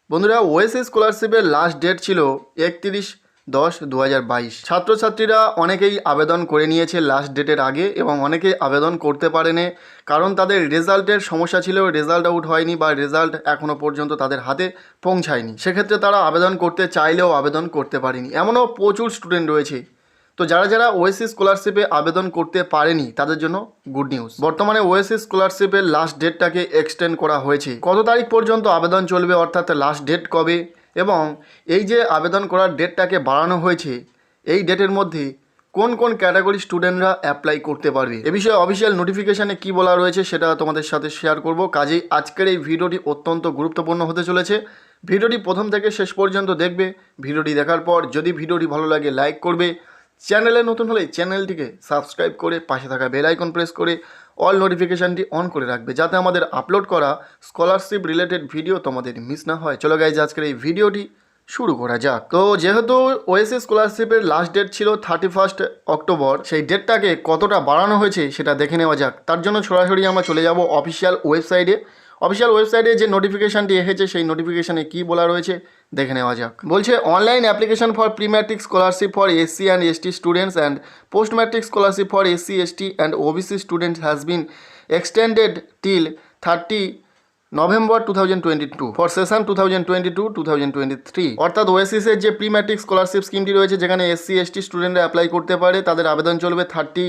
বন্ধুরা, ওএসএস স্কলারশিপের last date ছিল 31/10/2022। ছাত্রছাত্রীরা অনেকেই আবেদন করে নিয়েছে লাস্ট ডেটের আগে এবং অনেকেই আবেদন করতে পারেনি, কারণ তাদের রেজাল্টের সমস্যা ছিল, রেজাল্ট আউট হয়নি বা রেজাল্ট এখনও পর্যন্ত তাদের হাতে পৌঁছায়নি। সেক্ষেত্রে তারা আবেদন করতে চাইলেও আবেদন করতে পারেনি। এমনও প্রচুর স্টুডেন্ট রয়েছে। তো যারা যারা ওএসএস স্কলারশিপে আবেদন করতে পারেনি তাদের জন্য গুড নিউজ। বর্তমানে ওএসএস স্কলারশিপের লাস্ট ডেটটাকে এক্সটেন্ড করা হয়েছে। কত তারিখ পর্যন্ত আবেদন চলবে, অর্থাৎ লাস্ট ডেট কবে, এবং এই যে আবেদন করার ডেটটাকে বাড়ানো হয়েছে, এই ডেটের মধ্যে কোন কোন ক্যাটাগরি স্টুডেন্টরা অ্যাপ্লাই করতে পারবে, এ বিষয়ে অফিসিয়াল নোটিফিকেশানে কী বলা রয়েছে সেটা তোমাদের সাথে শেয়ার করব। কাজেই আজকের এই ভিডিওটি অত্যন্ত গুরুত্বপূর্ণ হতে চলেছে। ভিডিওটি প্রথম থেকে শেষ পর্যন্ত দেখবে। ভিডিওটি দেখার পর যদি ভিডিওটি ভালো লাগে লাইক করবে, চ্যানেলে নতুন হলে চ্যানেলটিকে সাবস্ক্রাইব করে পাশে থাকা বেল আইকন প্রেস করে অল নোটিফিকেশানটি অন করে রাখবে, যাতে আমাদের আপলোড করা স্কলারশিপ রিলেটেড ভিডিও তোমাদের মিস না হয়। চলো গাইজ, আজকের এই ভিডিওটি শুরু করা যাক। তো যেহেতু ওএসএস স্কলারশিপের লাস্ট ডেট ছিল 31 অক্টোবর, সেই ডেটটাকে কতটা বাড়ানো হয়েছে সেটা দেখে নেওয়া যাক। তার জন্য সরাসরি আমরা চলে যাব অফিসিয়াল ওয়েবসাইটে। অফিসিয়াল ওয়েবসাইটে যে নোটিফিকেশানটি এসেছে সেই নোটিফিকেশানে কী বলা রয়েছে দেখে নেওয়া যাক। বলছে, online application for pre matric scholarship for SC and ST students and post matric scholarship for SC ST and OBC students has been extended till 30 November 2022 for session 2022-2023। অর্থাৎ ওএসএসের যে প্রি ম্যাট্রিক স্কলারশিপ স্কিমটি রয়েছে, যেখানে SC ST স্টুডেন্টরা apply করতে পারে, তাদের আবেদন চলবে 30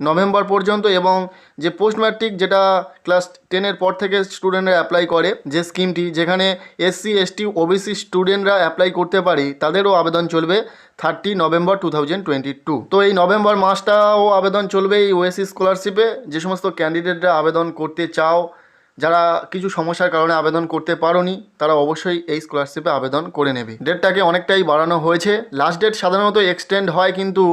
নভেম্বর পর্যন্ত। এবং যে পোস্ট ম্যাট্রিক, যেটা ক্লাস 10-এর পর থেকে স্টুডেন্টরা অ্যাপ্লাই করে, যে স্কিমটি যেখানে এসসি এসটি ওবিসি স্টুডেন্টরা অ্যাপ্লাই করতে পারে, তাদেরও আবেদন চলবে 30 নভেম্বর 2022। তো এই নভেম্বর মাসটাও আবেদন চলবে এই ওএসএস স্কলারশিপে। যে সমস্ত ক্যান্ডিডেটরা আবেদন করতে চাও, যারা কিছু সমস্যার কারণে আবেদন করতে পারোনি, তারা অবশ্যই এই স্কলারশিপে আবেদন করে নেবে। ডেটটাকে অনেকটাই বাড়ানো হয়েছে। লাস্ট ডেট সাধারণত এক্সটেন্ড হয় কিন্তু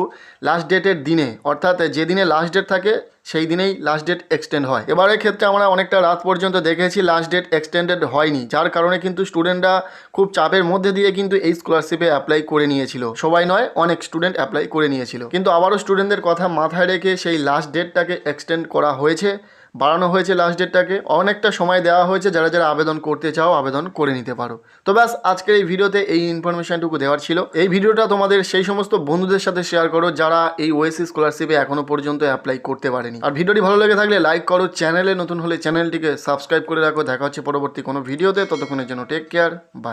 লাস্ট ডেটের দিনে, অর্থাৎ যেদিনে লাস্ট ডেট থাকে সেই দিনেই লাস্ট ডেট এক্সটেন্ড হয়। এবারের ক্ষেত্রে আমরা অনেকটা রাত পর্যন্ত দেখেছি লাস্ট ডেট এক্সটেন্ডেড হয়নি, যার কারণে কিন্তু স্টুডেন্টরা খুব চাপের মধ্যে দিয়ে কিন্তু এই স্কলারশিপে অ্যাপ্লাই করে নিয়েছিল। সবাই নয়, অনেক স্টুডেন্ট অ্যাপ্লাই করে নিয়েছিল, কিন্তু আবারও স্টুডেন্টদের কথা মাথায় রেখে সেই লাস্ট ডেটটাকে এক্সটেন্ড করা হয়েছে, বাড়ানো হয়েছে লাস্ট ডেটটাকে। অনেকটা সময় দেওয়া হয়েছে, যারা যারা আবেদন করতে চাও আবেদন করে নিতে পারো। তো ব্যাস, আজকের এই ভিডিওতে এই ইনফরমেশনটুকু দেওয়ার ছিল। এই ভিডিওটা তোমাদের সেই সমস্ত বন্ধুদের সাথে শেয়ার করো যারা এই ওএসএস স্কলারশিপে এখনো পর্যন্ত অ্যাপ্লাই করতে পারেনি। আর ভিডিওটি ভালো লেগে থাকলে লাইক করো, চ্যানেলে নতুন হলে চ্যানেলটিকে সাবস্ক্রাইব করে রাখো। দেখা হচ্ছে পরবর্তী কোনো ভিডিওতে। ততক্ষণের জন্য টেক কেয়ার, বাই।